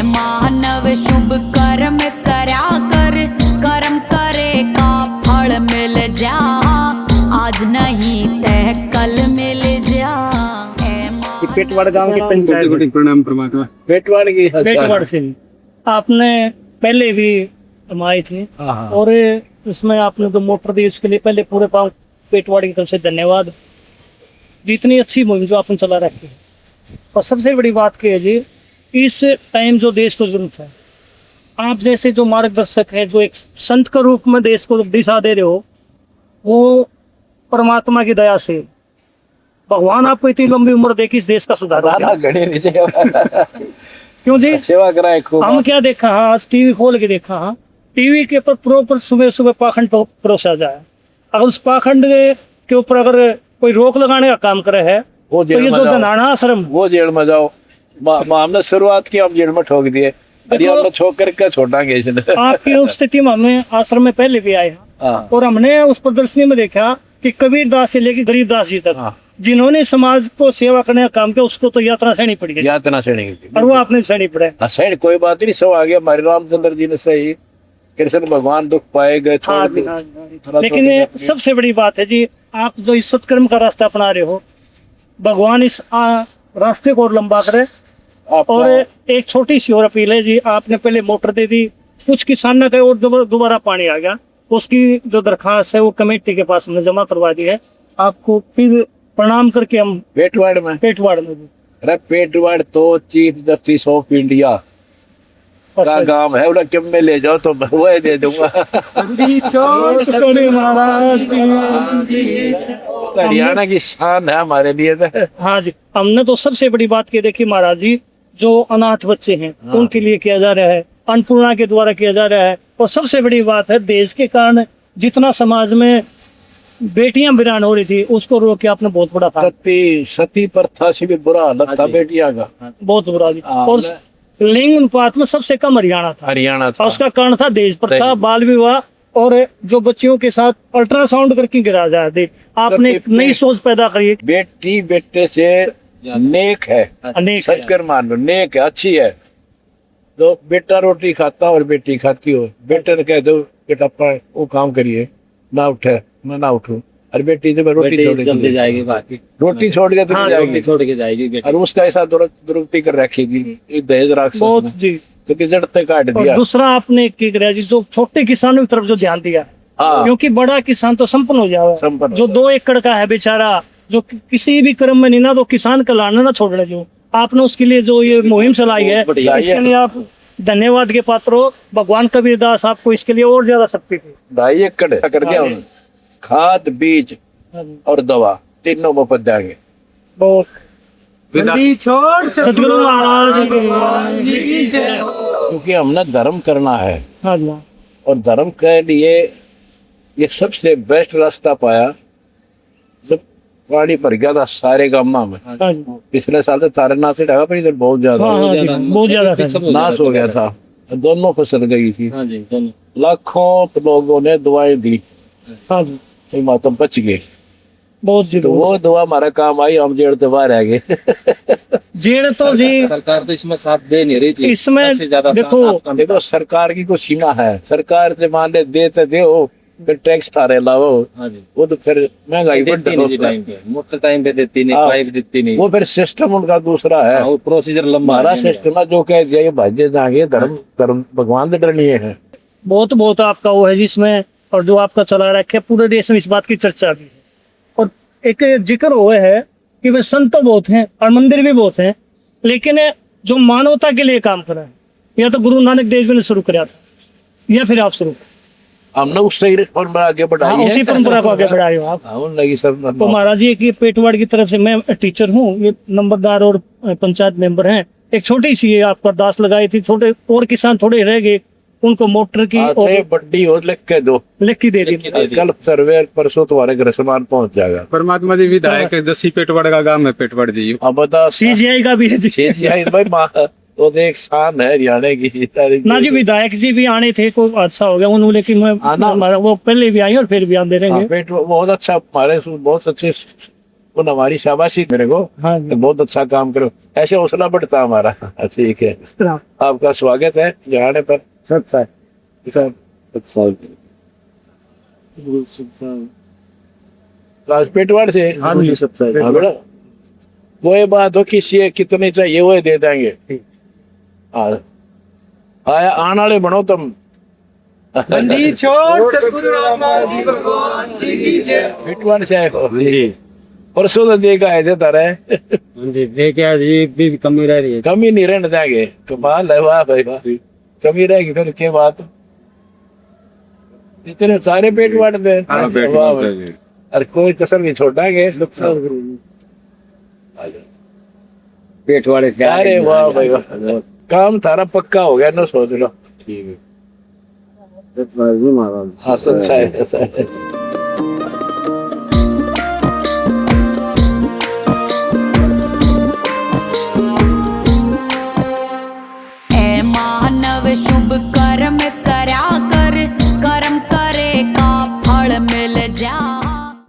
मानव शुभ कर्म करया कर, कर्म करे का फल मिल जा, आज नहीं तय कल मिल जा। पेटवाड़ गांव की पंचायत। प्रणाम परमात्मा। पेटवाड़ की पेटवाड़ से आपने पहले भी हम आए थे और उसमें आपने जो मोटर दी उसके लिए पहले पूरे पेटवाड़ की तरफ से धन्यवाद। जितनी अच्छी मुहिम जो आपने चला रखी है, और सबसे बड़ी बात क्या है जी, इस टाइम जो देश को जरूरत है, आप जैसे जो मार्गदर्शक है, जो एक संत के रूप में देश को दिशा दे रहे हो, वो परमात्मा की दया से भगवान आपको इतनी लंबी उम्र दे कि इस देश का सुधार हो गया। क्यों जी, सेवा कराए खूब। हम क्या देखा, हाँ आज टीवी खोल के देखा, हाँ टीवी के ऊपर प्रॉपर सुबह सुबह पाखंड परोसा जाए। अगर उस पाखंड के ऊपर अगर कोई रोक लगाने का काम करे है वो तो ये जो जनाना आश्रम, वो जेल में जाओ। हमने शुरुआत की, हम जेल में ठोक दिए, हमने ठोक करके छोड़ांगे इसने। आपकी उस स्थिति में हमने आश्रम में पहले भी आए हैं और हमने उस प्रदर्शनी में देखा कि कबीरदास से लेकर गरीबदास जी तक जिन्होंने समाज को सेवा करने का काम किया, उसको तो यात्रा सहनी पड़ गई। यातना सहनी और वो आपने सहनी पड़े। सहनी कोई बात नहीं, सब आ गया। हमारे रामचंद्र जी ने सही, कृष्ण भगवान दुख पाए गए, छोड़ दिए। लेकिन ये सबसे बड़ी बात है जी, आप जो इस सत्कर्म का रास्ता अपना रहे हो, भगवान इस रास्ते को और लंबा करे। और एक छोटी सी और अपील है जी, आपने पहले मोटर दे दी, कुछ किसान ने कहे और दोबारा पानी आ गया, उसकी जो दरखास्त है वो कमेटी के पास हमने जमा करवा दी है। आपको फिर प्रणाम करके हम पेटवाड़ में अरे पेटवाड़ तो चीफ जस्टिस ऑफ इंडिया का गांव है, उन्हें क्यों में ले जाओ तो वह दे दूंगा। हरियाणा की शान है हमारे लिए तो। हाँ जी, हमने तो सबसे बड़ी बात की देखी महाराज जी, जो अनाथ बच्चे हैं उनके लिए किया जा रहा है, अन्नपूर्णा के द्वारा किया जा रहा है। और सबसे बड़ी बात है, देश के कारण जितना समाज में बेटियां वीरान हो रही थी, उसको रोक के आपने बहुत बड़ा था। सती प्रथा से भी बुरा हालत था बेटियां का, बहुत बुरा जी। और लिंग अनुपात में सबसे कम हरियाणा था। उसका कारण था देश प्रथा, बाल विवाह, और जो बच्चियों के साथ अल्ट्रासाउंड करके गिरा जाए थे। आपने एक नई सोच पैदा करी। बेटी बेटे से नेक है, सत्कर मान लो, नेक है, अच्छी है। तो बेटा रोटी खाता और बेटी खाती हो, बेटे ने कह दो बेटा वो काम करिए, ना उठे मैं ना उठूं, और बेटी से रोटी छोड़ जाएगी, बाकी रोटी छोड़ के जाएगी, छोड़ के जाएगी। और उसका ऐसा दुरुक्ति कर रखेगी दहेज राक्षस ने, तो जड़ते काट दिया। दूसरा आपने क्या कराया जी, जो छोटे किसानों की तरफ जो ध्यान दिया, क्योंकि बड़ा किसान तो संपन्न हो जाए, जो 2 एकड़ का है बेचारा, जो किसी भी क्रम में नहीं ना, तो किसान का लाना ना छोड़ना। जो आपने उसके लिए जो ये मुहिम चलाई है, इसके लिए आप धन्यवाद के पात्र हो। भगवान कबीरदास आपको इसके लिए और ज्यादा शक्ति थी। 2.5 एकड़ कर दिया उन्होंने, खाद बीज और दवा तीनों मुफ्त देंगे। बहुत सतगुरु महाराज की जय। क्योंकि हमने धर्म करना है, हाँ जी, और धर्म के लिए ये सबसे बेस्ट रास्ता पाया जब पानी भर गया था सारे गांव में। पिछले साल तो तारे नाश ढका, पर इधर बहुत ज्यादा नाश हो गया था, दोनों फसल गई थी। लाखों लोगों ने दुआएं दी, मातम बच गए बहुत। तो वो दुआ हमारा काम आई, हम जेड़ तो बाहर आ गए। जेड़ तो जी सरकार तो इसमें साथ दे नहीं रही थी। इसमें देखो सरकार की कोई सीमा है, सरकार से मान ले दे तो दे, फिर टैक्स थारे लाओ, वो तो फिर महंगाई टाइम पे देती नहीं, पाइप देती नहीं, वो फिर सिस्टम उनका दूसरा है, वो प्रोसीजर लंबा। हमारा सिस्टम है जो कह दिया ये भाजे जाएंगे, धर्म भगवान से डरनीय है। बहुत आपका वो है जिसमें, और जो आपका चला रखे पूरे देश में इस बात की चर्चा भी है, और एक जिक्र हुआ है कि वे संत तो बहुत हैं और मंदिर भी बहुत हैं, लेकिन जो मानवता के लिए काम कर रहा है, या तो गुरु नानक देव जी ने शुरू कराया था, या फिर आप शुरू, हमने उससे परंपरा आगे बढ़ाई है। उसी परंपरा को आगे बढ़ाए हो आप। तो महाराज जी, एक पेटवाड़ की तरफ से मैं टीचर हूँ, ये नंबरदार और पंचायत मेंबर हैं, एक छोटी सी आपको अरदास लगाई थी, छोटे और किसान थोड़े रह गए, उनको मोटर की और बड्डी हो लिख के दो, लिख के दे दी। कल सर्वे परसों तुम्हारे घर सामान पहुंच जाएगा। परमात्मा जी विधायक जस्सी पेटवाड़ का गांव है, पेटवाड़ जी। अब बता CGI का भी है जी, CGI भाई वो एक शान है हरियाणा की ना जी। विधायक जी भी आने थे, कोई हादसा हो गया उन्होंने, लेकिन वो पहले भी आए और फिर भी आते रहेंगे। बहुत अच्छा, हमारे बहुत अच्छे उन हमारी शाबाशी मेरे को हाँ जी। तो बहुत अच्छा काम करो, ऐसे हौसला बढ़ता हमारा। ठीक है, आपका स्वागत है जाने पर। सब सर पेटवाड़ से हाँ जी सब सर। हाँ बेटा, वो ये बात हो किसी कितने चाहिए वो दे देंगे। हाँ, आया आने वाले बनो तुम। बंदी छोड़ सतगुरु रामपाल जी भगवान जी की जय। पेटवाड़ से आए हो जी परसों तो देख आए थे तारे। जी देखिए आज ये भी कमी रह रही है। कमी नहीं रहने देंगे, कमाल है, वाह भाई वाह। कमी रहेगी फिर क्या बात, इतने सारे पेट वाट दे, वाह भाई। और कोई कसर नहीं छोड़ांगे, पेट वाले से अरे वाह भाई वाह, काम थारा पक्का हो गया ना, सोच लो। ठीक है मारा हाँ सच्चा है, ऐसा है। ए मानव शुभ कर्म करया कर, कर्म करे का फल मिल जा।